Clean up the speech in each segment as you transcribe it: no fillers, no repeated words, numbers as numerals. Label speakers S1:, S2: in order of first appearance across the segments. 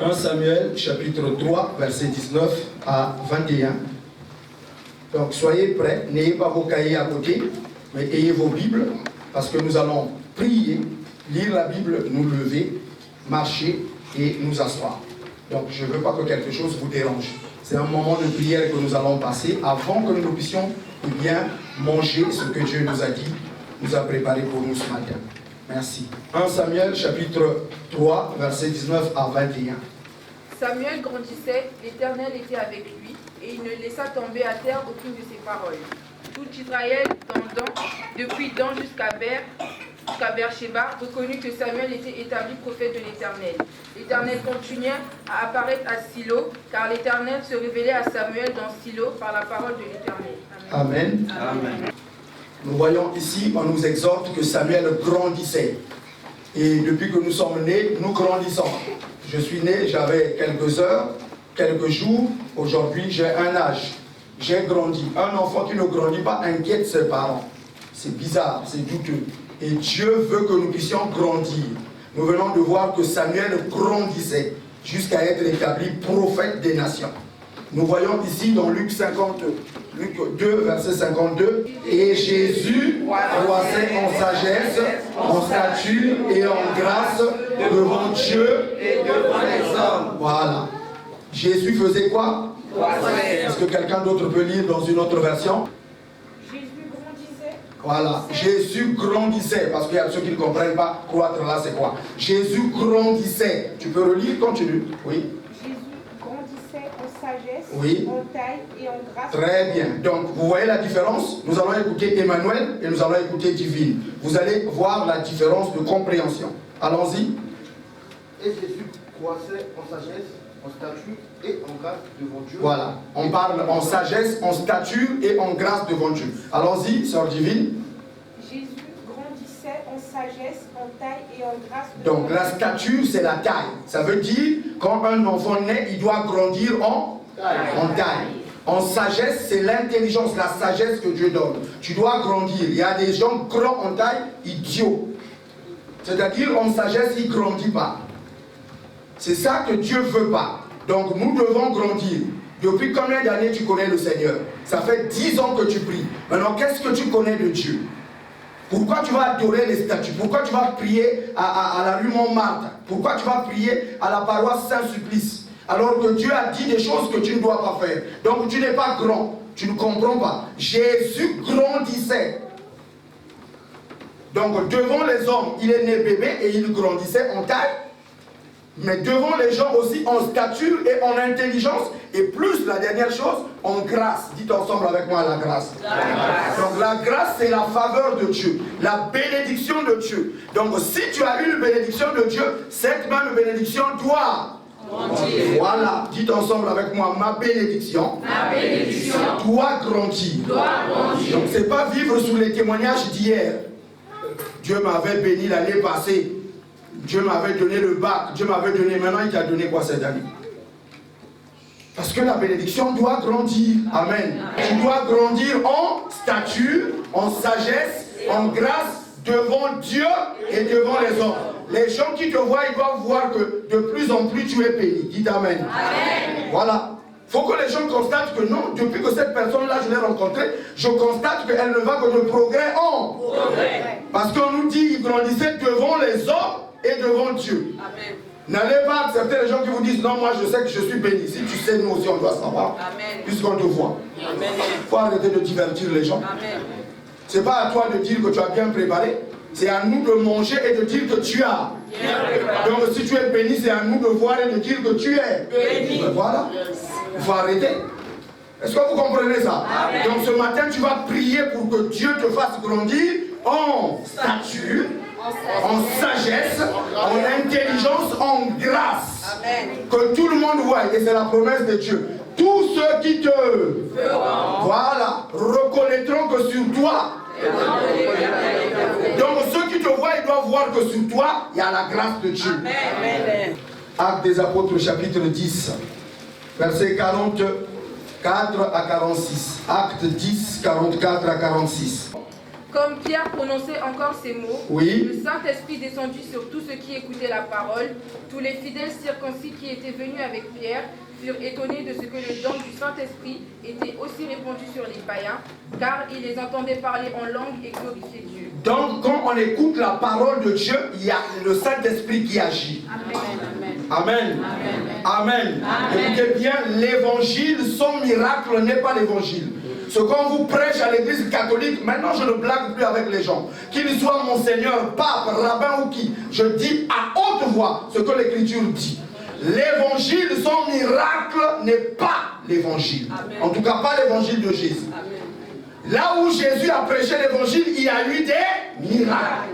S1: 1 Samuel, chapitre 3, verset 19 à 21. Donc, soyez prêts, n'ayez pas vos cahiers à côté, mais ayez vos Bibles, parce que nous allons prier, lire la Bible, nous lever, marcher et nous asseoir. Donc, je ne veux pas que quelque chose vous dérange. C'est un moment de prière que nous allons passer avant que nous puissions bien manger ce que Dieu nous a dit, nous a préparé pour nous ce matin. Merci. 1 Samuel, chapitre 3, verset 19 à 21.
S2: Samuel grandissait, l'Éternel était avec lui, et il ne laissa tomber à terre aucune de ses paroles. Tout Israël, depuis Dan jusqu'à Beersheba, reconnut que Samuel était établi prophète de l'Éternel. L'Éternel continuait à apparaître à Silo, car l'Éternel se révélait à Samuel dans Silo par la parole de l'Éternel.
S1: Amen. Amen. Nous voyons ici, on nous exhorte que Samuel grandissait. Et depuis que nous sommes nés, nous grandissons. Je suis né, j'avais quelques heures, quelques jours. Aujourd'hui, j'ai un âge. J'ai grandi. Un enfant qui ne grandit pas inquiète ses parents. C'est bizarre, c'est douteux. Et Dieu veut que nous puissions grandir. Nous venons de voir que Samuel grandissait jusqu'à être établi prophète des nations. Nous voyons ici dans Luc 2, verset 52, et Jésus croissait en sagesse, en stature et en grâce devant Dieu et devant les hommes. Voilà. Jésus faisait quoi? Est-ce que quelqu'un d'autre peut lire dans une autre version?
S2: Jésus grandissait.
S1: Voilà. Jésus grandissait, parce qu'il y a ceux qui ne comprennent pas, croître là c'est quoi? Jésus grandissait. Tu peux relire, continue. Oui. Oui.
S2: En taille et en grâce.
S1: Très bien. Donc, vous voyez la différence? Nous allons écouter Emmanuel et nous allons écouter Divine. Vous allez voir la différence de compréhension. Allons-y.
S3: Et Jésus croissait en sagesse, en stature et en grâce devant Dieu.
S1: Voilà. On parle en sagesse, en stature et en grâce devant Dieu. Allons-y, sœur Divine.
S2: Jésus grandissait en sagesse, en taille et en grâce devant Dieu.
S1: Donc, la stature, c'est la taille. Ça veut dire, quand un enfant naît, il doit grandir en taille. En sagesse, c'est l'intelligence, la sagesse que Dieu donne. Tu dois grandir. Il y a des gens grands en taille, idiots. C'est-à-dire, en sagesse, il ne grandit pas. C'est ça que Dieu ne veut pas. Donc, nous devons grandir. Depuis combien d'années tu connais le Seigneur? Ça fait 10 ans que tu pries. Maintenant, qu'est-ce que tu connais de Dieu? Pourquoi tu vas adorer les statues? Pourquoi tu vas prier à la rue Montmartre? Pourquoi tu vas prier à la paroisse Saint-Sulpice? Alors que Dieu a dit des choses que tu ne dois pas faire. Donc tu n'es pas grand. Tu ne comprends pas. Jésus grandissait. Donc devant les hommes, il est né bébé et il grandissait en taille. Mais devant les gens aussi en stature et en intelligence. Et plus la dernière chose, en grâce. Dites ensemble avec moi la grâce. Donc la grâce, c'est la faveur de Dieu. La bénédiction de Dieu. Donc si tu as une bénédiction de Dieu, cette même bénédiction doit... Voilà, dites ensemble avec moi, ma bénédiction doit grandir. Donc c'est pas vivre sous les témoignages d'hier. Dieu m'avait béni l'année passée. Dieu m'avait donné le bac. Dieu m'avait donné, maintenant il t'a donné quoi cette année? Parce que la bénédiction doit grandir. Amen. Tu dois grandir en stature, en sagesse, en grâce devant Dieu et devant les hommes. Les gens qui te voient, ils doivent voir que de plus en plus tu es béni. Dites Amen. Amen. Voilà. Il faut que les gens constatent que non, depuis que cette personne-là, je l'ai rencontrée, je constate qu'elle ne va que de progrès en progrès. Parce qu'on nous dit, il grandissait devant les hommes et devant Dieu. Amen. N'allez pas accepter les gens qui vous disent, non, moi je sais que je suis béni. Si tu sais, nous aussi on doit savoir. Puisqu'on te voit. Il faut arrêter de divertir les gens. Ce n'est pas à toi de dire que tu as bien préparé. C'est à nous de manger et de dire que tu as. Donc si tu es béni, c'est à nous de voir et de dire que tu es béni. Voilà. Il faut arrêter. Est-ce que vous comprenez ça? Amen. Donc ce matin, tu vas prier pour que Dieu te fasse grandir en stature, en sagesse, en intelligence, en grâce. Amen. Que tout le monde voit, et c'est la promesse de Dieu. Tous ceux qui te voilà, reconnaîtront que sur toi. Donc ceux qui te voient, ils doivent voir que sur toi, il y a la grâce de Dieu. Amen. Actes des Apôtres, chapitre 10, versets 44 à 46. Actes 10, 44 à 46.
S2: Comme Pierre prononçait encore ces mots,
S1: Oui.
S2: le Saint-Esprit descendit sur tous ceux qui écoutaient la parole. Tous les fidèles circoncis qui étaient venus avec Pierre furent étonnés de ce que le don du Saint-Esprit était aussi répandu sur les païens, car ils les entendaient parler en langue et glorifier Dieu.
S1: Donc, quand on écoute la parole de Dieu, il y a le Saint-Esprit qui agit.
S2: Amen.
S1: Amen. Amen. Écoutez bien, l'évangile sans miracle n'est pas l'évangile. Ce qu'on vous prêche à l'église catholique, maintenant je ne blague plus avec les gens. Qu'il soit monseigneur, pape, rabbin ou qui, je dis à haute voix ce que l'écriture dit. L'évangile sans miracle n'est pas l'évangile. En tout cas, pas l'évangile de Jésus. Amen. Là où Jésus a prêché l'évangile, il y a eu des miracles.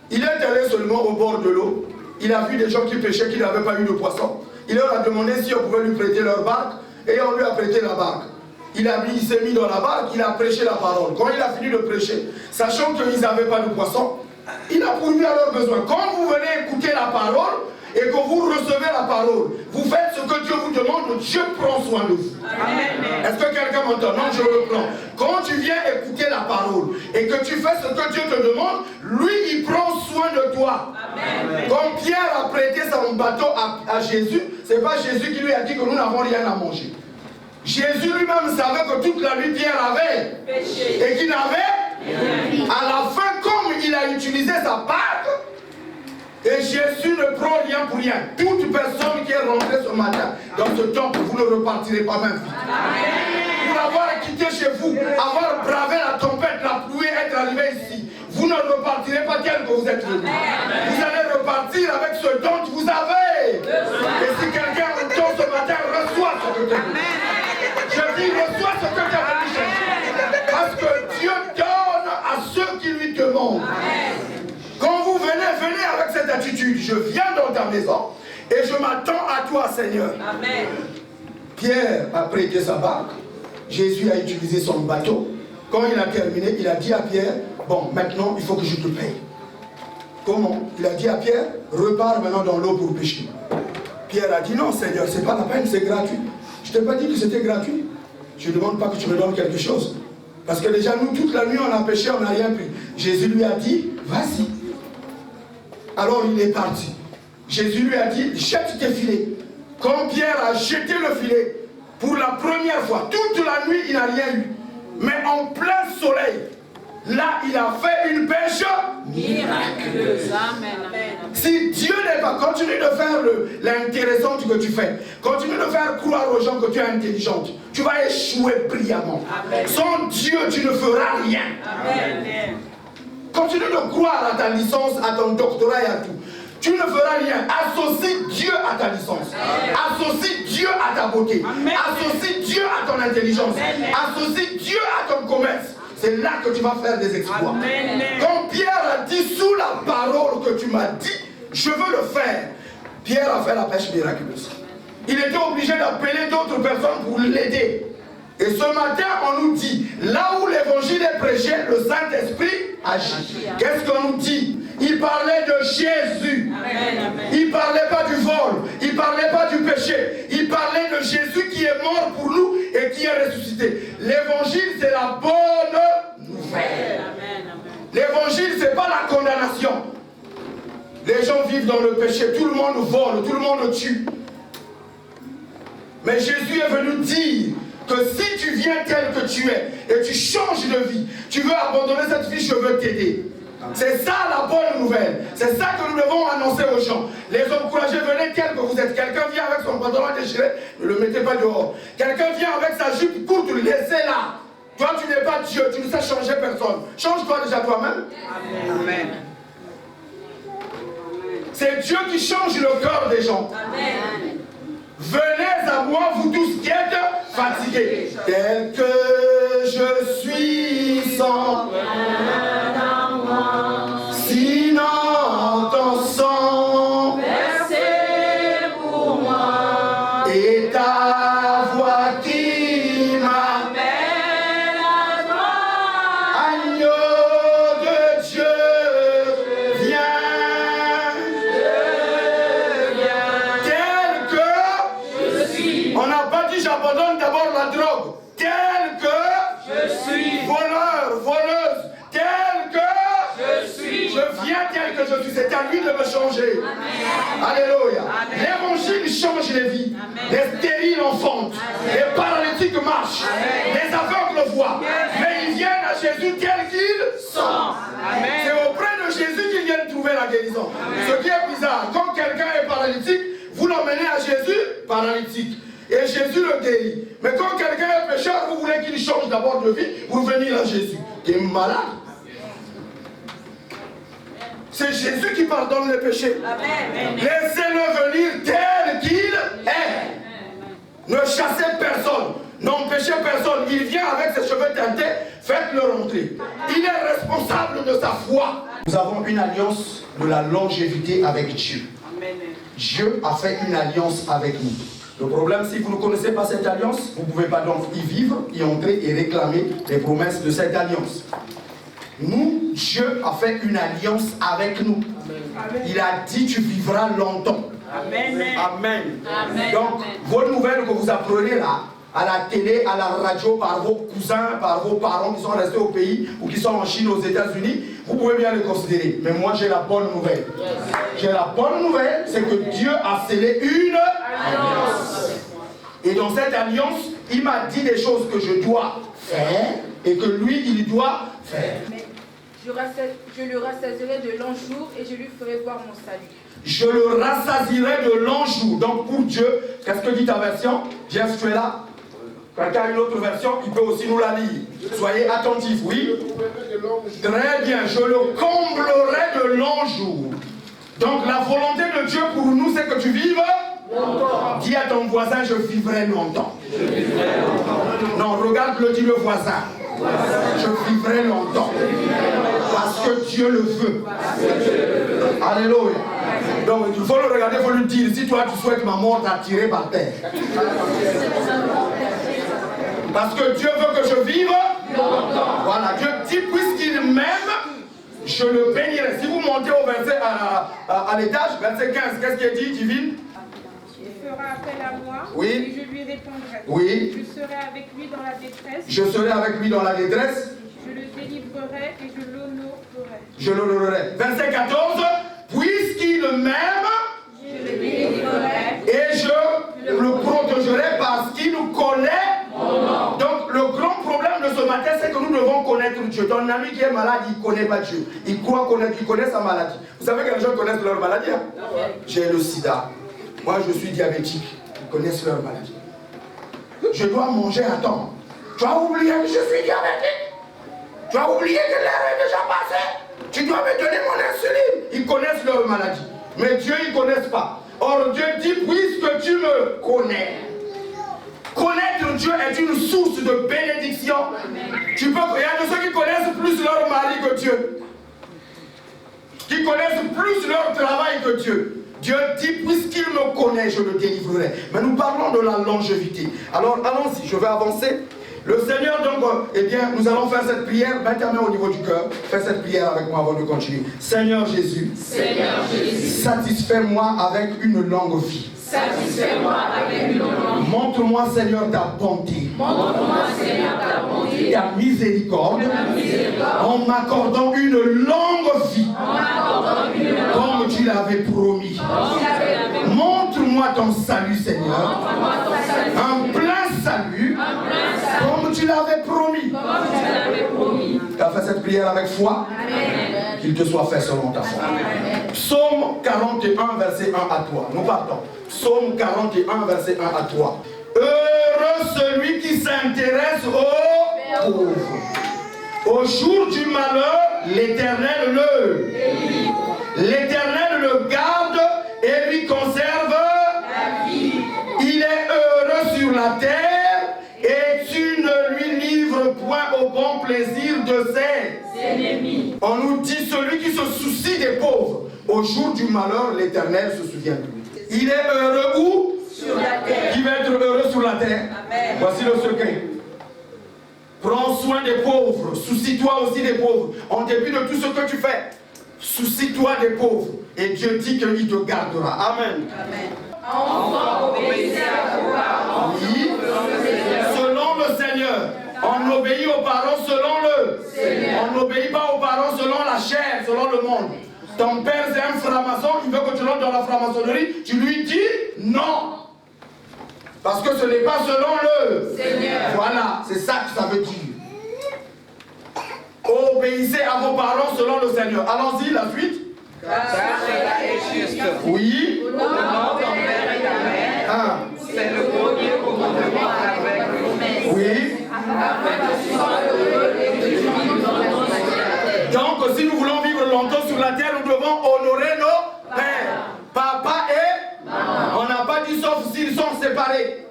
S1: Il est allé seulement au bord de l'eau. Il a vu des gens qui pêchaient, qui n'avaient pas eu de poisson. Il leur a demandé si on pouvait lui prêter leur barque, et on lui a prêté la barque. Il s'est mis dans la barque, il a prêché la parole. Quand il a fini de prêcher, sachant qu'ils n'avaient pas de poisson, il a pourvu à leurs besoins. Quand vous venez écouter la parole et que vous recevez la parole, vous faites ce que Dieu vous demande, Dieu prend soin de vous. Est-ce que quelqu'un m'entend? Non, je reprends. Quand tu viens écouter la parole et que tu fais ce que Dieu te demande, lui, il prend soin de toi. Amen. Quand Pierre a prêté son bateau à Jésus, ce n'est pas Jésus qui lui a dit que nous n'avons rien à manger. Jésus lui-même savait que toute la nuit Pierre avait péché et qu'il n'avait rien. À la fin, comme il a utilisé sa barque, et Jésus ne prend rien pour rien. Toute personne qui est rentrée ce matin dans ce temple, vous ne repartirez pas même vite. Pour avoir quitté chez vous, avoir bravé la tempête, la pluie, être arrivé ici, vous ne repartirez pas tel que vous êtes venu. Vous allez repartir avec ce dont vous avez. Et si quelqu'un entend ce matin, reçoit ce que tu as. Je dis, reçois ce que tu as venu chercher. Parce que Dieu donne à ceux qui lui demandent. Quand vous venez avec cette attitude. Je viens dans ta maison et je m'attends à toi, Seigneur. Amen. Pierre a prêté sa barque. Jésus a utilisé son bateau. Quand il a terminé, il a dit à Pierre, bon, maintenant, il faut que je te paye. Comment? Il a dit à Pierre, repars maintenant dans l'eau pour pêcher. Pierre a dit, non, Seigneur, c'est pas la peine, c'est gratuit. Je t'ai pas dit que c'était gratuit. Je ne demande pas que tu me donnes quelque chose. Parce que déjà, nous, toute la nuit, on a pêché, on n'a rien pris. Jésus lui a dit, vas-y. Alors, il est parti. Jésus lui a dit, jette tes filets. Quand Pierre a jeté le filet, pour la première fois, toute la nuit, il n'a rien eu. Mais en plein soleil, là, il a fait une pêche miraculeuse. Si Dieu n'est pas, continue de faire l'intéressante que tu fais. Continue de faire croire aux gens que tu es intelligente. Tu vas échouer brillamment. Amen. Sans Dieu, tu ne feras rien. Amen. Continue de croire à ta licence, à ton doctorat et à tout. Tu ne feras rien. Associe Dieu à ta licence. Amen. Associe Dieu à ta beauté. Amen. Associe Dieu à ton intelligence. Amen. Associe Dieu à ton commerce. C'est là que tu vas faire des exploits. Amen. Quand Pierre a dit sous la parole que tu m'as dit, je veux le faire. Pierre a fait la pêche miraculeuse. Il était obligé d'appeler d'autres personnes pour l'aider. Et ce matin, on nous dit, là où l'évangile est prêché, le Saint-Esprit agit. Qu'est-ce qu'on nous dit? Il parlait de Jésus. Amen. Il ne parlait pas du vol. Il ne parlait pas du péché. Il parlait de Jésus qui est mort pour nous et qui est ressuscité. L'évangile, c'est la bonne nouvelle. L'évangile, ce n'est pas la condamnation. Les gens vivent dans le péché. Tout le monde vole, tout le monde tue. Mais Jésus est venu dire que si tu viens tel que tu es et tu changes de vie, tu veux abandonner cette vie, je veux t'aider. C'est ça la bonne nouvelle. C'est ça que nous devons annoncer aux gens. Les encourager, venez tel que vous êtes. Quelqu'un vient avec son pantalon déchiré, ne le mettez pas dehors. Quelqu'un vient avec sa jupe courte, laissez-la. Toi, tu n'es pas Dieu, tu ne sais changer personne. Change-toi déjà toi-même. Amen. C'est Dieu qui change le cœur des gens. Amen. Venez à moi, vous tous qui êtes fatigués. Tel que je suis sans sinon ton sang versé pour moi et ta voix qui m'appelle à toi, agneau de Dieu, viens, tel que je suis. On n'a pas dit j'abandonne d'abord la drogue, tel que je suis voleur, voleuse, tel que je suis. C'est à lui de me changer. Alléluia. L'évangile change les vies. Les stériles enfantent. Les paralytiques marchent. Les aveugles voient. Mais ils viennent à Jésus tel qu'ils sont. C'est auprès de Jésus qu'ils viennent trouver la guérison. Ce qui est bizarre, quand quelqu'un est paralytique, vous l'emmenez à Jésus, paralytique. Et Jésus le guérit. Mais quand quelqu'un est pécheur, vous voulez qu'il change d'abord de vie, vous venez à Jésus. Qui est malade. C'est Jésus qui pardonne les péchés. Laissez-le venir tel qu'il est. Ne chassez personne. N'empêchez personne. Il vient avec ses cheveux teintés. Faites-le rentrer. Il est responsable de sa foi. Nous avons une alliance de la longévité avec Dieu. Dieu a fait une alliance avec nous. Le problème, si vous ne connaissez pas cette alliance, vous ne pouvez pas donc y vivre, y entrer et réclamer les promesses de cette alliance. Nous, Dieu a fait une alliance avec nous. Il a dit, tu vivras longtemps. Amen. Amen. Amen. Donc, vos nouvelles que vous apprenez là, à la télé, à la radio, par vos cousins, par vos parents qui sont restés au pays ou qui sont en Chine, aux États-Unis, vous pouvez bien les considérer. Mais moi, j'ai la bonne nouvelle. J'ai la bonne nouvelle, c'est que Dieu a scellé une alliance. Et dans cette alliance, il m'a dit des choses que je dois faire et que lui, il doit faire.
S2: Je le rassasierai de longs jours et je lui ferai voir mon salut.
S1: Je le rassasierai de longs jours. Donc pour Dieu, qu'est-ce que dit ta version? Jeff, tu es là? Quelqu'un a une autre version, il peut aussi nous la lire. Soyez attentifs, oui? Très bien, je le comblerai de longs jours. Donc la volonté de Dieu pour nous, c'est que tu vives longtemps. Dis à ton voisin, je vivrai longtemps. Non, regarde-le, dis le voisin. Je vivrai longtemps. Parce que Dieu le veut. Alléluia. Donc il faut le regarder, il faut lui dire, si toi tu souhaites ma mort, t'as tiré par terre. Parce que Dieu veut que je vive longtemps. Voilà, Dieu dit, puisqu'il m'aime, je le bénirai. Si vous montez au verset à l'étage, verset 15, qu'est-ce qui est dit, divine?
S4: Il fera appel à moi,
S1: oui.
S4: Et je lui répondrai.
S1: Oui.
S4: Je serai avec lui dans la détresse.
S1: Je serai avec lui dans la détresse.
S4: Je le délivrerai et je l'honorerai.
S1: Je l'honorerai. Verset 14, puisqu'il m'aime,
S4: je le délivrerai
S1: et je le protégerai parce qu'il nous connaît. Donc le grand problème de ce matin, c'est que nous devons connaître Dieu. Ton ami qui est malade, il ne connaît pas Dieu. Il croit connaître, il connaît sa maladie. Vous savez que les gens connaissent leur maladie, hein? J'ai le sida. Moi je suis diabétique. Ils connaissent leur maladie. Je dois manger à temps. Tu as oublié que je suis diabétique? Tu as oublié que l'heure est déjà passée? Tu dois me donner mon insuline. Ils connaissent leur maladie. Mais Dieu, ils ne connaissent pas. Or Dieu dit, puisque tu me connais. Connaître Dieu est une source de bénédiction. Il y a de ceux qui connaissent plus leur mari que Dieu. Qui connaissent plus leur travail que Dieu. Dieu dit, puisqu'il me connaît, je le délivrerai. Mais nous parlons de la longévité. Alors allons-y, je vais avancer. Le Seigneur, donc, eh bien, nous allons faire cette prière. Mets ta main au niveau du cœur. Fais cette prière avec moi avant de continuer. Seigneur Jésus, satisfais-moi avec une longue vie.
S5: Satisfais-moi avec une longue vie.
S1: Montre-moi, Seigneur, ta bonté.
S5: Montre-moi, Seigneur, ta bonté.
S1: Ta miséricorde. En m'accordant une longue vie. Comme tu l'avais promis. Montre-moi ton salut, Seigneur. Un plein salut. Comme tu l'avais promis. Tu as fait cette prière avec foi. Qu'il te soit fait selon ta foi. Psaume 41, verset 1 à 3. Nous partons. Psaume 41, verset 1 à 3. Heureux celui qui s'intéresse aux pauvres. Au jour du malheur, l'Éternel le garde et lui conserve la vie. Il est heureux sur la terre et tu ne lui livres point au bon plaisir de ses ennemis. On nous dit celui qui se soucie des pauvres. Au jour du malheur, l'Éternel se souvient de lui. Il est heureux où? Sur la terre. Qui va être heureux sur la terre? Amen. Voici le secret. Prends soin des pauvres. Soucie-toi aussi des pauvres. En dépit de tout ce que tu fais, soucie-toi des pauvres. Et Dieu dit qu'il te gardera. Amen. Amen.
S5: Enfants, obéissez à vos parents.
S1: Oui. Selon le Seigneur. On obéit aux parents selon le Seigneur. On n'obéit pas aux parents selon la chair, selon le monde. Ton père c'est un franc-maçon, il veut que tu rentres dans la franc-maçonnerie, tu lui dis non. Parce que ce n'est pas selon le Seigneur. Voilà, c'est ça que ça veut dire. Obéissez à vos parents selon le Seigneur. Allons-y, la suite.
S6: Car cela est juste.
S1: Oui.
S6: Honore ton père et ta mère. C'est le premier commandement avec promesse.
S1: Oui. Donc, si nous voulons vivre longtemps sur la terre, nous devons honorer nos pères. Papa et maman. On n'a pas dit sauf s'ils sont séparés.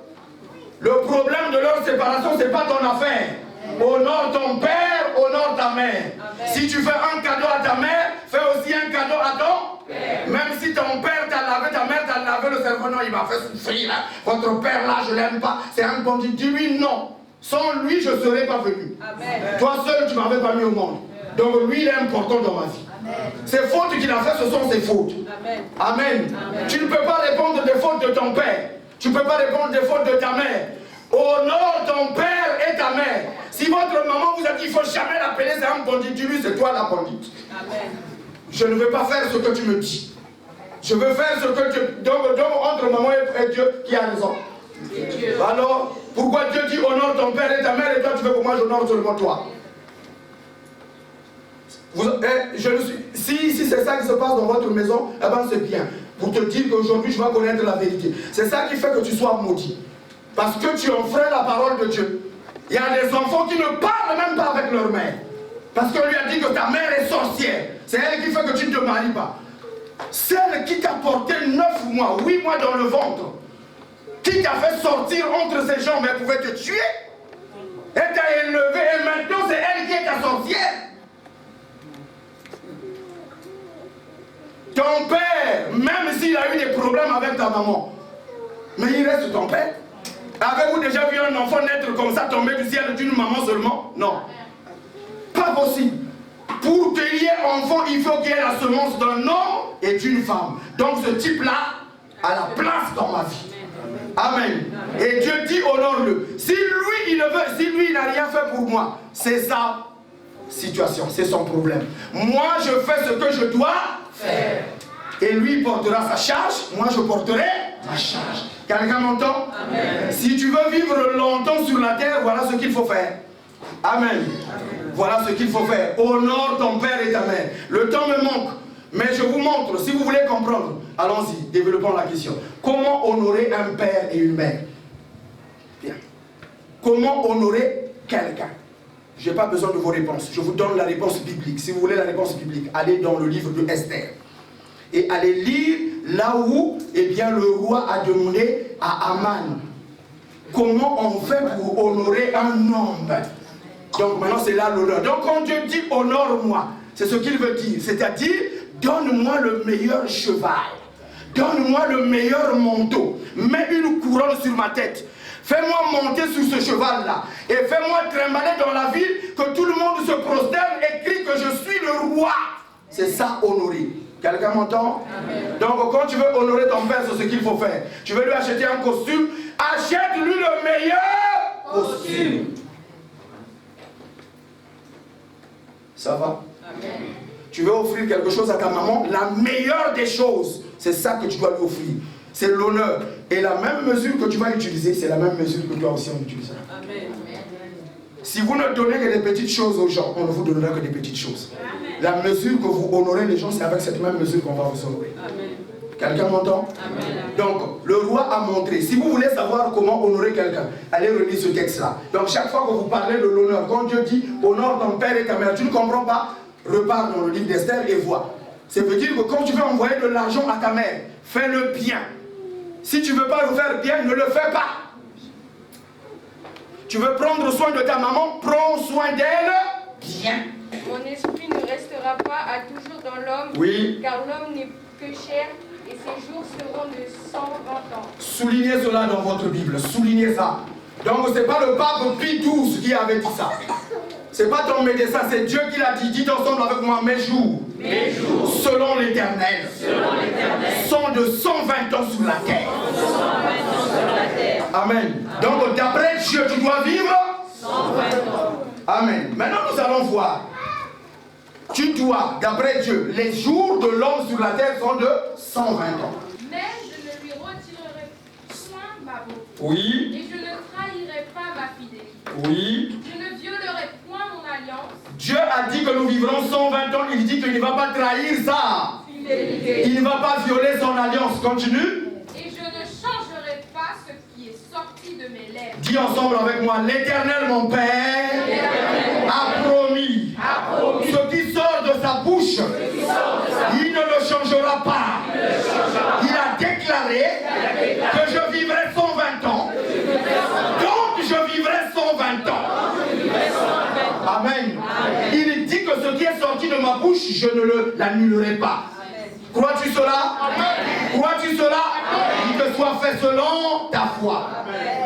S1: Le problème de leur séparation, ce n'est pas ton affaire. Honore ton père, honore ta mère. Amen. Si tu fais un cadeau à ta mère, fais aussi un cadeau à ton père. Même si ton père t'a lavé, ta mère t'a lavé le cerveau, non, il m'a fait souffrir. Hein. Votre père là, je ne l'aime pas. C'est un bandit. Dis-lui non. Sans lui, je ne serais pas venu. Amen. Toi seul, tu ne m'avais pas mis au monde. Donc lui, il est important dans ma vie. Ces fautes qu'il a fait, ce sont ses fautes. Amen. Amen. Amen. Tu ne peux pas répondre des fautes de ton père. Tu ne peux pas répondre des fautes de ta mère. Honore ton père et ta mère. Si votre maman vous a dit qu'il ne faut jamais l'appeler, c'est un bandit, dis-lui, c'est toi la bandite. Amen. Je ne veux pas faire ce que tu me dis. Je veux faire ce que tu... Donc entre maman et Dieu, qui a raison? Dieu. Alors, pourquoi Dieu dit honore ton père et ta mère et toi tu veux que moi j'honore seulement toi? Si c'est ça qui se passe dans votre maison, eh ben c'est bien. Pour te dire qu'aujourd'hui je vais connaître la vérité. C'est ça qui fait que tu sois maudit. Parce que tu enfreins la parole de Dieu. Il y a des enfants qui ne parlent même pas avec leur mère. Parce qu'on lui a dit que ta mère est sorcière. C'est elle qui fait que tu ne te maries pas. Celle qui t'a porté 9 mois, 8 mois dans le ventre, qui t'a fait sortir entre ses jambes, elle pouvait te tuer. Elle t'a élevé et maintenant c'est elle qui est ta sorcière. Ton père, même s'il a eu des problèmes avec ta maman, mais il reste ton père. Avez-vous déjà vu un enfant naître comme ça, tomber du ciel d'une maman seulement? Non. Pas possible. Pour qu'il y ait enfant, il faut qu'il y ait la semence d'un homme et d'une femme. Donc ce type-là a la place dans ma vie. Amen. Et Dieu dit honore-le. Si lui, il le veut, si lui, il n'a rien fait pour moi, c'est sa situation, c'est son problème. Moi, je fais ce que je dois faire. Et lui, il portera sa charge, moi, je porterai ma charge. Quelqu'un m'entend? Si tu veux vivre longtemps sur la terre, voilà ce qu'il faut faire. Amen. Voilà ce qu'il faut faire. Honore ton père et ta mère. Le temps me manque, mais je vous montre, si vous voulez comprendre, allons-y, développons la question. Comment honorer un père et une mère? Bien. Comment honorer quelqu'un? Je n'ai pas besoin de vos réponses. Je vous donne la réponse biblique. Si vous voulez la réponse biblique, allez dans le livre de Esther. Et allez lire là où eh bien, le roi a demandé à Aman comment on fait pour honorer un homme. Donc maintenant c'est là l'honneur. Donc quand Dieu dit honore-moi, c'est ce qu'il veut dire. C'est-à-dire, donne-moi le meilleur cheval. Donne-moi le meilleur manteau. Mets une couronne sur ma tête. Fais-moi monter sur ce cheval-là. Et fais-moi trimballer dans la ville, que tout le monde se prosterne et crie que je suis le roi. C'est ça, honorer. Quelqu'un m'entend? Donc quand tu veux honorer ton père, c'est ce qu'il faut faire. Tu veux lui acheter un costume, achète-lui le meilleur costume. Ça va? Amen. Tu veux offrir quelque chose à ta maman, la meilleure des choses, c'est ça que tu dois lui offrir. C'est l'honneur. Et la même mesure que tu vas utiliser, c'est la même mesure que toi aussi on utilisera. Amen. Si vous ne donnez que des petites choses aux gens, on ne vous donnera que des petites choses. Amen. La mesure que vous honorez les gens, c'est avec cette même mesure qu'on va vous honorer. Quelqu'un m'entend? Donc, le roi a montré. Si vous voulez savoir comment honorer quelqu'un, allez relire ce texte-là. Donc, chaque fois que vous parlez de l'honneur, quand Dieu dit honore ton père et ta mère, tu ne comprends pas, repars dans le livre d'Esther et vois. Ça veut dire que quand tu veux envoyer de l'argent à ta mère, fais-le bien. Si tu ne veux pas le faire bien, ne le fais pas. Tu veux prendre soin de ta maman, prends soin d'elle bien.
S4: Mon esprit ne restera pas à toujours dans l'homme,
S1: oui.
S4: Car l'homme n'est que chair et ses jours seront de 120 ans.
S1: Soulignez cela dans votre Bible, soulignez ça. Donc ce n'est pas le pape Pie XII qui avait dit ça. Ce n'est pas ton médecin, c'est Dieu qui l'a dit. Dites ensemble avec moi, mes jours, selon l'Éternel, sont de 120 ans sur la terre. Amen. Donc d'après Dieu, tu dois vivre 120 ans. Amen. Maintenant nous allons voir. Tu dois, d'après Dieu, les jours de l'homme sur la terre sont de 120 ans.
S4: Mais je ne lui retirerai point ma beauté.
S1: Oui,
S4: Et je ne trahirai pas ma fidélité.
S1: oui.
S4: Je ne violerai point mon alliance.
S1: Dieu a dit que nous vivrons 120 ans. Il dit qu'il ne va pas trahir ça.
S4: Fidélité.
S1: Il ne va pas violer son alliance. Continue.
S4: Et je ne changerai pas ce qui est sorti de mes lèvres.
S1: Dis ensemble avec moi, l'Éternel, mon Père, a promis. Ce qui sort de sa bouche, il ne le changera pas. Il a déclaré que je vivrai 120 ans. Donc je vivrai 120 ans. Amen. Il dit que ce qui est sorti de ma bouche, je ne l'annulerai pas. Crois-tu cela? Crois-tu cela? Il te soit fait selon ta foi.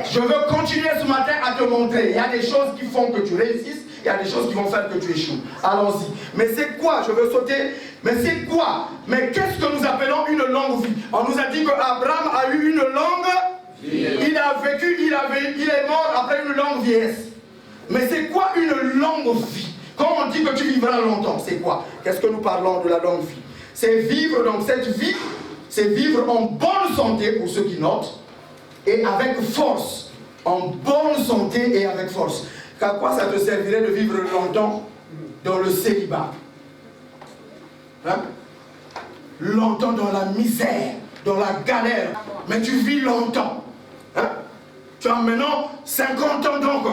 S1: Je veux continuer ce matin à te montrer. Il y a des choses qui font que tu réussisses. Il y a des choses qui vont faire que tu échoues. Allons-y. Mais c'est quoi? Je veux sauter. Mais c'est quoi? Mais qu'est-ce que nous appelons une longue vie? On nous a dit qu'Abraham a eu une longue vie. Il a vécu, il est mort après une longue vieillesse. Mais c'est quoi une longue vie? Quand on dit que tu vivras longtemps, c'est quoi? Qu'est-ce que nous parlons de la longue vie? C'est vivre, donc cette vie, c'est vivre en bonne santé, pour ceux qui notent, et avec force. En bonne santé et avec force. À quoi ça te servirait de vivre longtemps dans le célibat? Hein? Longtemps dans la misère, dans la galère. Mais tu vis longtemps. Hein? Tu as maintenant 50 ans donc.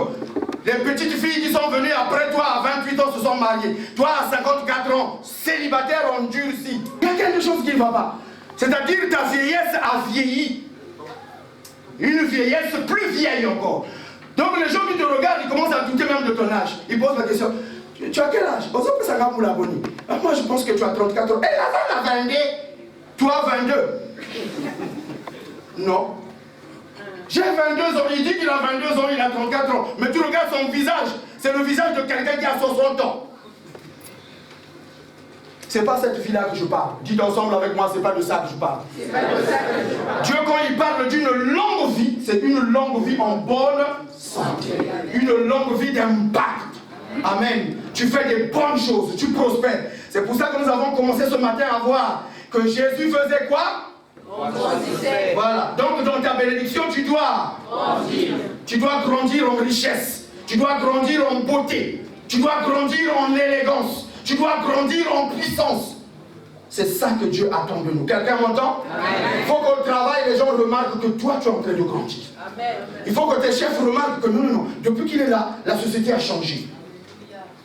S1: Les petites filles qui sont venues après toi à 28 ans se sont mariées. Toi à 54 ans, célibataire, on durcit. Il y a quelque chose qui ne va pas. C'est-à-dire ta vieillesse a vieilli. Une vieillesse plus vieille encore. Donc les gens qui te regardent, ils commencent à douter même de ton âge. Ils posent la question, tu as quel âge? Moi je pense que tu as 34 ans. Et la femme a 22. Toi 22. Non. J'ai 22 ans, il dit qu'il a 22 ans, il a 34 ans. Mais tu regardes son visage, c'est le visage de quelqu'un qui a 60 ans. C'est pas cette vie-là que je parle. Dites ensemble avec moi, c'est pas de ça que je parle. Dieu, quand il parle d'une longue vie, c'est une longue vie en bonne santé. Une longue vie d'impact. Amen. Tu fais des bonnes choses, tu prospères. C'est pour ça que nous avons commencé ce matin à voir que Jésus faisait quoi? Voilà. Donc dans ta bénédiction, tu dois grandir. Tu dois grandir en richesse. Tu dois grandir en beauté. Tu dois grandir en élégance. Tu dois grandir en puissance. C'est ça que Dieu attend de nous. Quelqu'un m'entend? Il faut qu'au travail, les gens remarquent que toi, tu es en train de grandir. Amen. Il faut que tes chefs remarquent que non. Depuis qu'il est là, la société a changé.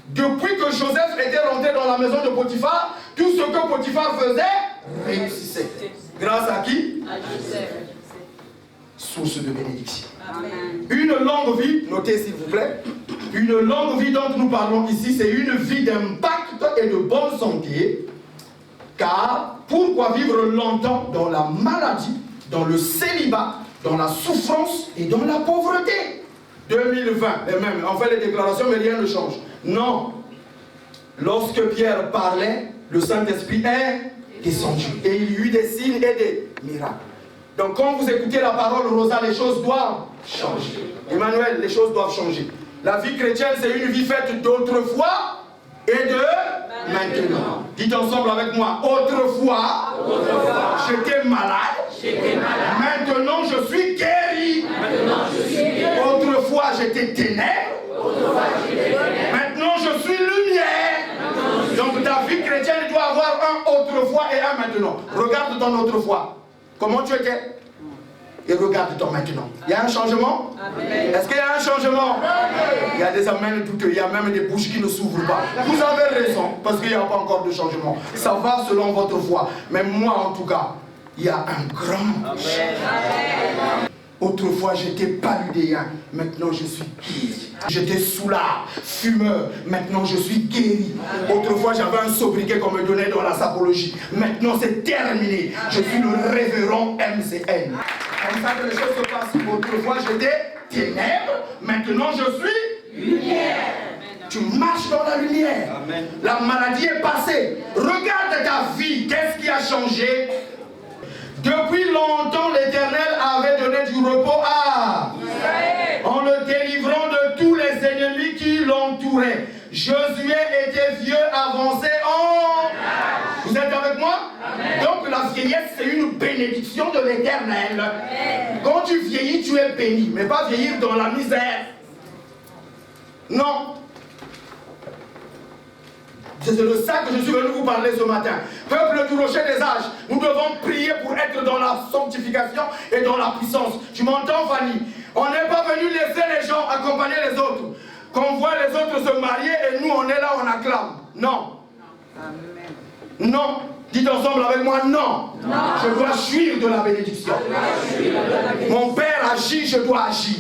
S1: Depuis que Joseph était rentré dans la maison de Potiphar, tout ce que Potiphar faisait réussissait. Grâce à qui? À Joseph. Source de bénédiction. Amen. Une longue vie, notez s'il vous plaît, une longue vie dont nous parlons ici, c'est une vie d'impact et de bonne santé. Car pourquoi vivre longtemps dans la maladie, dans le célibat, dans la souffrance et dans la pauvreté? 2020, et même, on fait les déclarations, mais rien ne change. Non. Lorsque Pierre parlait, le Saint-Esprit est descendu. Et il y eut des signes et des miracles. Donc quand vous écoutez la parole, Rosa, les choses doivent changer. Emmanuel, les choses doivent changer. La vie chrétienne, c'est une vie faite d'autrefois et de maintenant. Dites ensemble avec moi, autrefois, j'étais malade. Maintenant je suis guéri. Autrefois j'étais ténèbres. Maintenant je suis lumière. Donc ta vie chrétienne doit avoir un autrefois et un maintenant. Regarde ton autrefois. Comment tu étais? Et regarde ton maintenant. Il y a un changement? Est-ce qu'il y a un changement? Il y a des amens douteux, il y a même des bouches qui ne s'ouvrent pas. Vous avez raison, parce qu'il n'y a pas encore de changement. Ça va selon votre foi. Mais moi en tout cas, il y a un grand changement. Autrefois j'étais paludéen, maintenant je suis guéri. J'étais soulard, fumeur, maintenant je suis guéri. Autrefois j'avais un sobriquet qu'on me donnait dans la sapologie. Maintenant c'est terminé. Je suis le révérend MCN. Comme ça que les choses se passent. Autrefois j'étais ténèbres, maintenant je suis lumière. Tu marches dans la lumière. Amen. La maladie est passée. Regarde ta vie, qu'est-ce qui a changé? Depuis longtemps, l'Éternel avait donné du repos à Israël en le délivrant de tous les ennemis qui l'entouraient. Josué était vieux, avancé vieillesse, c'est une bénédiction de l'Éternel. Quand tu vieillis, tu es béni, mais pas vieillir dans la misère. Non. C'est de ça que je suis venu vous parler ce matin. Peuple du rocher des âges, nous devons prier pour être dans la sanctification et dans la puissance. Tu m'entends, Fanny? On n'est pas venu laisser les gens accompagner les autres. Qu'on voit les autres se marier et nous, on est là, on acclame. Non. Amen. Non. Dites ensemble avec moi, non. Non. Je dois jouir de la bénédiction. Mon Père agit, je dois agir.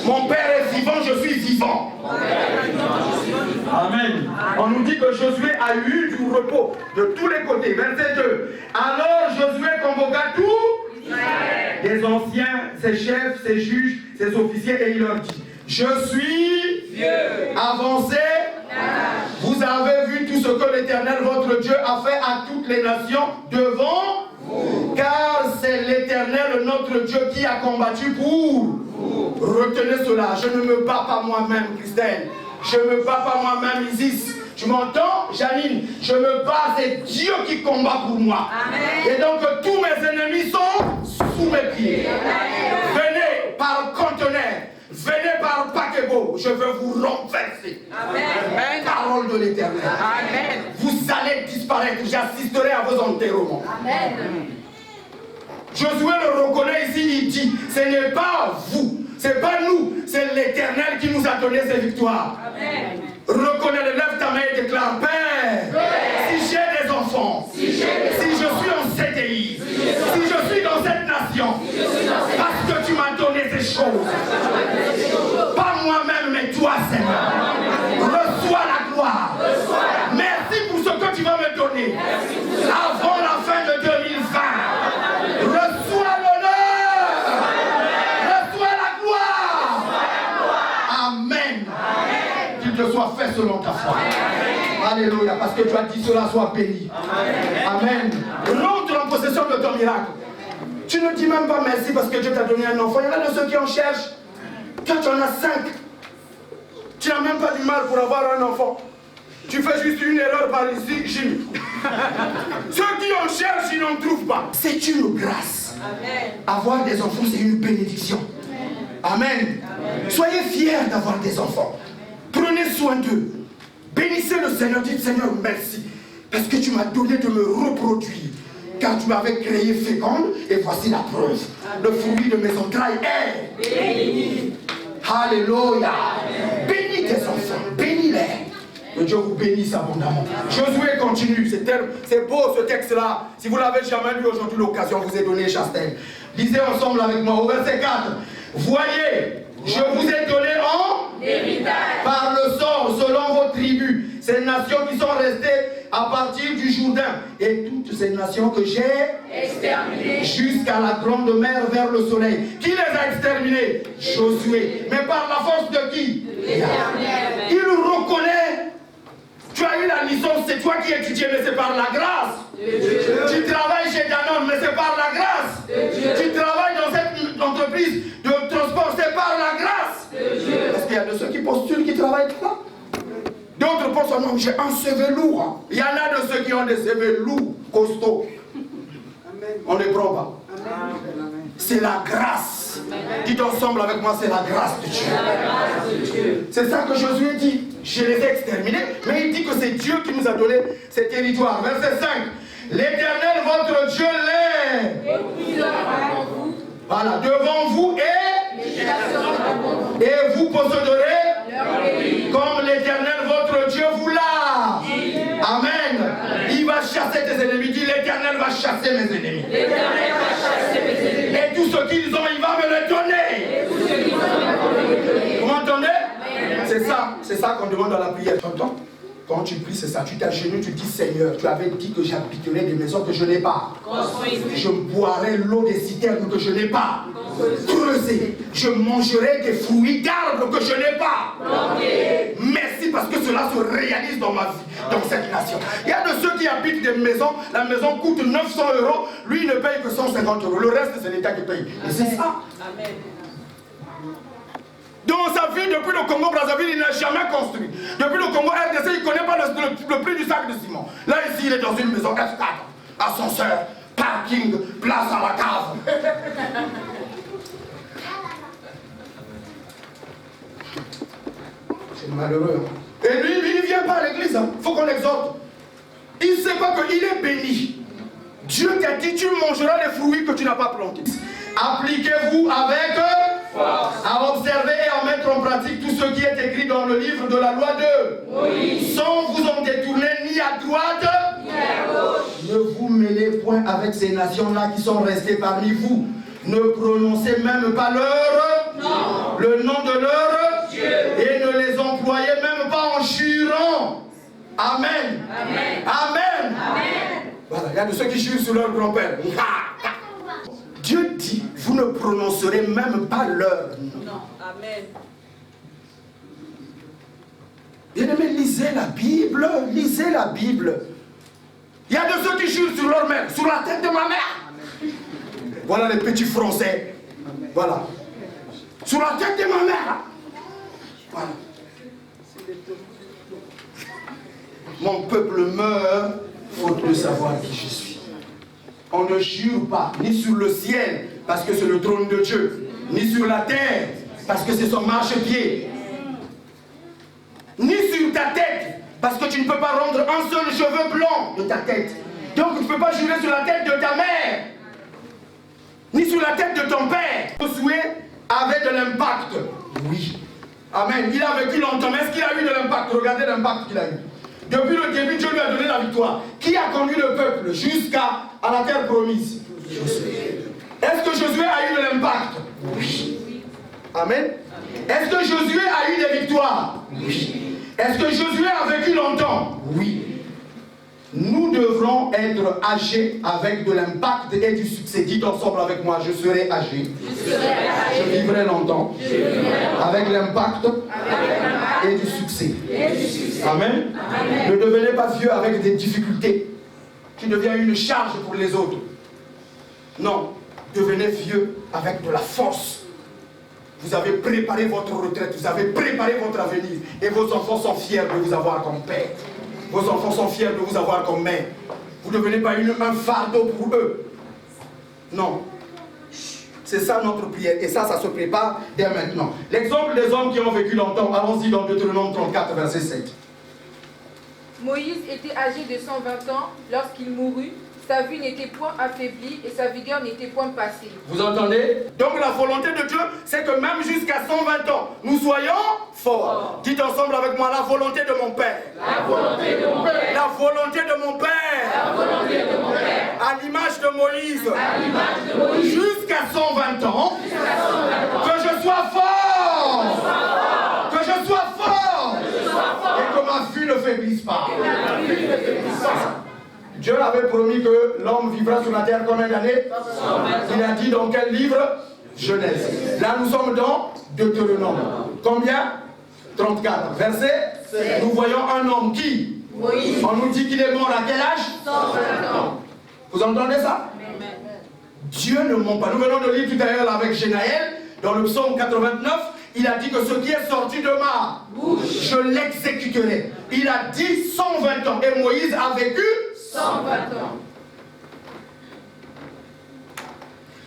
S1: Mon Père est vivant, je suis vivant. Amen. On nous dit que Josué a eu du repos de tous les côtés. Verset 2. Alors Josué convoqua tous des anciens, ses chefs, ses juges, ses officiers, et il leur dit: je suis vieux, avancé. Vous avez vu tout ce que l'Éternel votre Dieu a fait à toutes les nations devant vous. Car c'est l'Éternel notre Dieu qui a combattu pour vous. Retenez cela, je ne me bats pas moi-même, Christelle. Je ne me bats pas moi-même, Isis. Tu m'entends, Janine? Je me bats, c'est Dieu qui combat pour moi. Amen. Et donc tous mes ennemis sont sous mes pieds. Amen. Venez par conteneur. Venez par paquebot, je veux vous renverser. Amen. Parole de l'Éternel. Amen. Vous allez disparaître, j'assisterai à vos enterrements. Amen. Josué le reconnaît ici, il dit, ce n'est pas vous, c'est pas nous, c'est l'Éternel qui nous a donné ces victoires. Amen. Reconnais-le, lève ta main et déclare: Père, si j'ai des enfants, si je suis en CDI, si je suis dans cette nation, parce que tu m'as donné ces choses, pas moi-même, mais toi, Seigneur, reçois la gloire. Merci pour ce que tu vas me donner avant la fin de 2020. Reçois l'honneur, reçois la gloire. Amen. Qu'il te soit fait selon ta foi. Alléluia, parce que tu as dit cela, soit béni. Amen. Rentre en possession de ton miracle. Tu ne dis même pas merci parce que Dieu t'a donné un enfant. Il y en a de ceux qui en cherchent. Quand tu en as 5, tu n'as même pas du mal pour avoir un enfant. Tu fais juste une erreur par ici, Jimmy. Ceux qui en cherchent, ils n'en trouvent pas. C'est une grâce. Amen. Avoir des enfants, c'est une bénédiction. Amen. Amen. Soyez fiers d'avoir des enfants. Prenez soin d'eux. Bénissez le Seigneur. Dites: Seigneur, merci. Parce que tu m'as donné de me reproduire. Car tu m'avais créé féconde, et voici la preuve. Le fruit de mes entrailles est béni. Alléluia. Bénis tes enfants, bénis-les. Que Dieu vous bénisse abondamment. Josué continue, c'est beau ce texte-là. Si vous ne l'avez jamais lu aujourd'hui, l'occasion vous est donnée, Chastel. Lisez ensemble avec moi au verset 4. Voyez, je vous ai donné en héritage par le sort selon vos tribus ces nations qui sont restées à partir du Jourdain et toutes ces nations que j'ai exterminées jusqu'à la grande mer vers le soleil. Qui les a exterminées? Josué. Mais par la force de qui? L'Éternel. Il reconnaît. Tu as eu la licence, c'est toi qui étudies, mais c'est par la grâce. Tu travailles chez Danone, mais c'est par la grâce. Tu travailles dans cette entreprise de transport, c'est par la grâce. Parce qu'il y a de ceux qui postulent qui travaillent pas. D'autres pensent: non, j'ai un CV lourd. Il y en a de ceux qui ont des CV lourds, costauds. On ne les prend pas. C'est la grâce. Dites ensemble avec moi: c'est la grâce de Dieu. C'est ça que Josué dit. Je les ai exterminés, mais il dit que c'est Dieu qui nous a donné cet territoire. Verset 5. L'Éternel votre Dieu l'est. Voilà, devant vous et vous posséderez comme l'Éternel votre Dieu vous l'a. Amen. Il va chasser tes ennemis. Dis: l'Éternel va chasser mes ennemis. Et tout ce qu'ils ont, il va me le donner. Vous m'entendez? C'est ça qu'on demande dans la prière. Tu entends? Quand tu pries, c'est ça. Tu t'agenouilles, tu dis: Seigneur, tu avais dit que j'habiterai des maisons que je n'ai pas. Je boirai l'eau des citernes que je n'ai pas. Creuser. Je mangerai des fruits d'arbres que je n'ai pas. Merci parce que cela se réalise dans ma vie, dans cette nation. Il y a de ceux qui habitent des maisons, la maison coûte 900 €, lui il ne paye que 150 €. Le reste, c'est l'État qui paye. Et c'est ça. Amen. Dans sa vie, depuis le Congo-Brazzaville, il n'a jamais construit. Depuis le Congo-RDC, il ne connaît pas le prix du sac de ciment. Là, ici, il est dans une maison F4, ascenseur, parking, place à la cave. C'est malheureux. Hein? Et lui, il ne vient pas à l'église. Il faut qu'on l'exhorte. Il ne sait pas qu'il est béni. Dieu t'a dit, tu mangeras les fruits que tu n'as pas plantés. Appliquez-vous avec force à observer et à mettre en pratique tout ce qui est écrit dans le livre de la loi de Moïse, sans vous en détourner ni à droite ni à gauche. Ne vous mêlez point avec ces nations-là qui sont restées parmi vous. Ne prononcez même pas le nom de leur Dieu et ne les employez même pas en jurant. Amen. Amen. Amen. Amen. Voilà, il y a de ceux qui jurent sur leur grand-père. Dieu dit, vous ne prononcerez même pas leur nom.
S2: Amen.
S1: Bien-aimés, lisez la Bible, lisez la Bible. Il y a de ceux qui jurent sur leur mère, sur la tête de ma mère. Voilà les petits Français. Voilà. Sur la tête de ma mère. Voilà. Mon peuple meurt faute de savoir qui je suis. On ne jure pas, ni sur le ciel, parce que c'est le trône de Dieu, ni sur la terre, parce que c'est son marchepied, ni sur ta tête, parce que tu ne peux pas rendre un seul cheveu blanc de ta tête. Donc tu ne peux pas jurer sur la tête de ta mère, ni sur la tête de ton père. Josué avait de l'impact. Oui. Amen. Il a vécu longtemps, mais est-ce qu'il a eu de l'impact? Regardez l'impact qu'il a eu. Depuis le début, Dieu lui a donné la victoire. Qui a conduit le peuple jusqu'à la terre promise? Josué. Est-ce que Josué a eu de l'impact? Oui. Amen. Est-ce que Josué a eu des victoires? Oui. Est-ce que Josué a vécu longtemps? Oui. Nous devrons être âgés avec de l'impact et du succès. Dites ensemble avec moi, je serai âgé. Je vivrai longtemps. Avec l'impact et du succès. Amen. Ne devenez pas vieux avec des difficultés. Tu deviens une charge pour les autres. Non, devenez vieux avec de la force. Vous avez préparé votre retraite, vous avez préparé votre avenir. Et vos enfants sont fiers de vous avoir comme père. Vos enfants sont fiers de vous avoir comme mère. Vous ne devenez pas un fardeau pour eux. Non. C'est ça notre prière. Et ça se prépare dès maintenant. L'exemple des hommes qui ont vécu longtemps. Allons-y dans Deutéronome 34, verset 7.
S2: Moïse était âgé de 120 ans lorsqu'il mourut. Sa vue n'était point affaiblie et sa vigueur n'était point passée.
S1: Vous entendez? Donc la volonté de Dieu, c'est que même jusqu'à 120 ans, nous soyons forts. Dites ensemble avec moi, la volonté de mon Père.
S5: La volonté de mon Père.
S1: La volonté de mon Père.
S5: La volonté de mon Père.
S1: À l'image de Moïse.
S5: À l'image de Moïse.
S1: Jusqu'à 120 ans. Que je sois fort. Que je sois fort. Et que ma vue ne faiblisse pas. Dieu avait promis que l'homme vivra sur la terre combien d'années? Il a dit dans quel livre? Genèse. Là nous sommes dans Deutéronome. Combien? 34. Verset 7. Nous voyons un homme qui?
S2: Moïse.
S1: On nous dit qu'il est mort à quel âge?
S2: 120 ans.
S1: Vous entendez ça? Dieu ne ment pas. Nous venons de lire tout à l'heure avec Genaël, dans le psaume 89, il a dit que ce qui est sorti de ma bouche, je l'exécuterai. Il a dit 120 ans. Et Moïse a vécu
S2: 120 ans.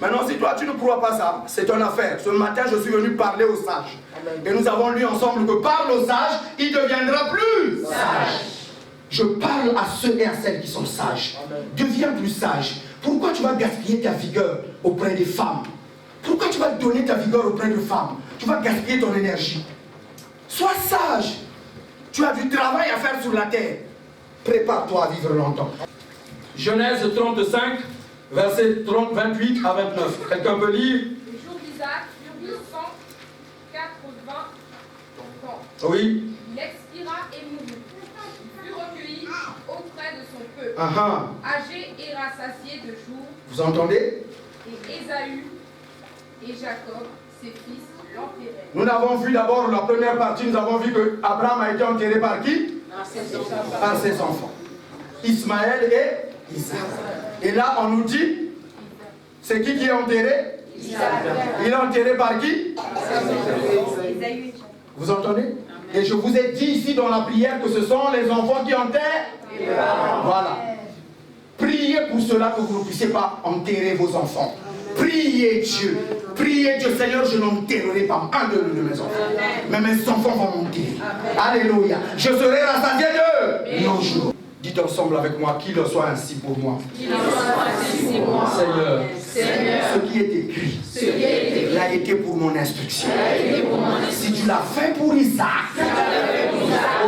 S1: Maintenant, si toi tu ne crois pas ça, c'est ton affaire. Ce matin, je suis venu parler aux sages. Et nous avons lu ensemble que parle aux sages, il deviendra plus sage. Je parle à ceux et à celles qui sont sages. Deviens plus sage. Pourquoi tu vas gaspiller ta vigueur auprès des femmes? Pourquoi tu vas donner ta vigueur auprès de femmes? Tu vas gaspiller ton énergie. Sois sage. Tu as du travail à faire sur la terre. Prépare-toi à vivre longtemps. Genèse 35, versets 28 à 29. Quelqu'un peut lire?
S4: Les jours d'Isaac furent de 180 ans.
S1: Oui.
S4: Il expira et mourut. Il fut recueilli auprès de son peuple. Âgé et rassasié de jours.
S1: Vous entendez?
S4: Et Ésaü et Jacob, ses fils, l'enterrèrent.
S1: Nous avons vu d'abord la première partie, nous avons vu que Abraham a été enterré par qui? Par ses enfants. Ismaël et Isaac. Et là, on nous dit, c'est qui est enterré? Isaac. Il est enterré par qui? Vous entendez? Et je vous ai dit ici dans la prière que ce sont les enfants qui enterrent. Voilà. Priez pour cela que vous ne puissiez pas enterrer vos enfants. Priez Dieu. Priez Dieu, Seigneur, je n'enterrerai pas un de mes enfants. Mais mes enfants vont m'enterrer. Alléluia. Je serai rassasié de nos jours. Dites ensemble avec moi, qu'il en soit ainsi pour moi. Seigneur, ce qui est écrit, l'a été pour mon instruction. Si tu l'as fait pour Isaac,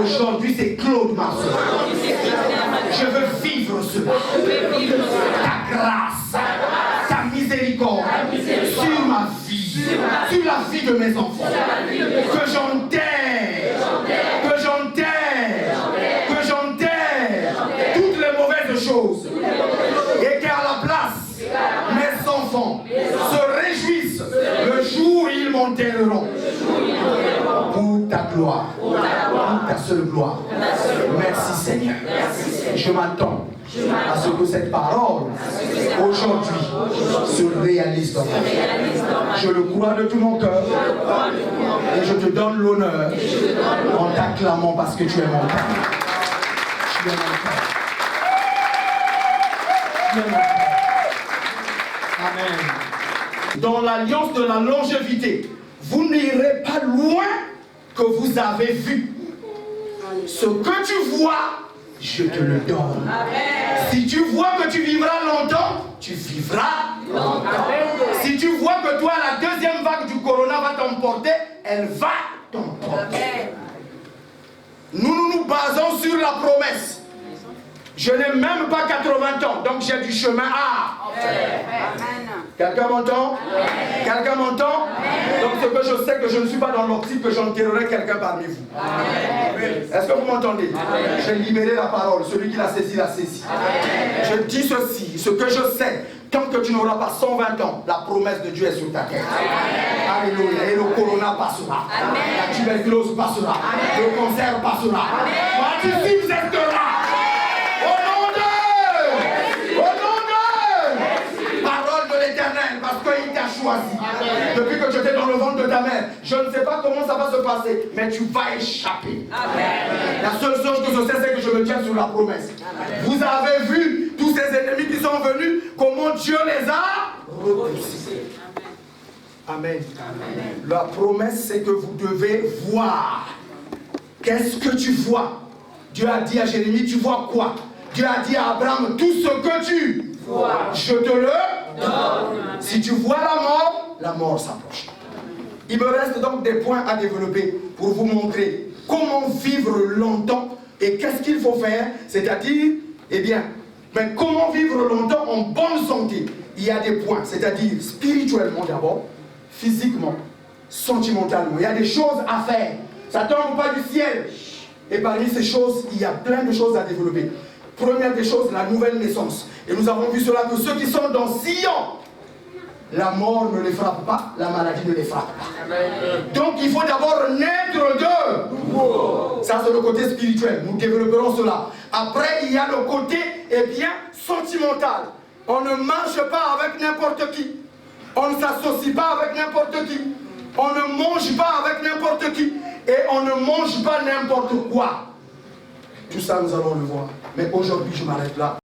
S1: aujourd'hui c'est Claude Marceau. Je veux vivre cela. Ta grâce, ta miséricorde sur ma vie, sur la vie de mes enfants. Que j'enterre, que j'enterre, que j'enterre toutes les mauvaises choses. Et qu'à la place, mes enfants se réjouissent le jour où ils m'enterreront. Pour ta gloire, pour ta seule gloire. Merci Seigneur. Je m'attends à ce que cette parole aujourd'hui se réalise dans ma vie. Je le crois de tout mon cœur et je te donne l'honneur en t'acclamant parce que tu es mon Père. Tu es mon Père. Tu es mon Père. Amen. Dans l'alliance de la longévité, vous n'irez pas loin que vous avez vu. Ce que tu vois, je te le donne. Amen. Si tu vois que tu vivras longtemps, tu vivras longtemps. Amen. Si tu vois que toi, la deuxième vague du corona va t'emporter, elle va t'emporter. Nous nous basons sur la promesse. Je n'ai même pas 80 ans, donc j'ai du chemin à faire. Quelqu'un m'entend? Quelqu'un m'entend? Donc ce que je sais que je ne suis pas dans l'optique que j'enterrerai quelqu'un parmi vous. Est-ce que vous m'entendez? J'ai libéré la parole, celui qui l'a saisi l'a saisi. Je dis ceci, ce que je sais, tant que tu n'auras pas 120 ans, la promesse de Dieu est sur ta tête. Alléluia. Et le corona passera. La tuberculose passera. Le cancer passera. Moi, tu subsisteras. Parce qu'il t'a choisi. Depuis que j'étais dans le ventre de ta mère, je ne sais pas comment ça va se passer, mais tu vas échapper. Amen. La seule chose que je sais, c'est que je me tiens sur la promesse. Amen. Vous avez vu tous ces ennemis qui sont venus, comment Dieu les a repoussés. Amen. Amen. La promesse, c'est que vous devez voir. Qu'est-ce que tu vois? Dieu a dit à Jérémie, tu vois quoi? Dieu a dit à Abraham, tout ce que tu vois, je te le donne. Si tu vois la mort s'approche. Il me reste donc des points à développer pour vous montrer comment vivre longtemps et qu'est-ce qu'il faut faire. C'est-à-dire, eh bien, mais comment vivre longtemps en bonne santé. Il y a des points, c'est-à-dire spirituellement d'abord, physiquement, sentimentalement. Il y a des choses à faire. Ça ne tombe pas du ciel. Et parmi ces choses, il y a plein de choses à développer. Première des choses, la nouvelle naissance. Et nous avons vu cela que ceux qui sont dans Sion, la mort ne les frappe pas, la maladie ne les frappe pas. Donc il faut d'abord naître de nouveau. Ça c'est le côté spirituel, nous développerons cela. Après il y a le côté, eh bien, sentimental. On ne marche pas avec n'importe qui. On ne s'associe pas avec n'importe qui. On ne mange pas avec n'importe qui. Et on ne mange pas n'importe quoi. Tout ça nous allons le voir. Mais aujourd'hui je m'arrête là.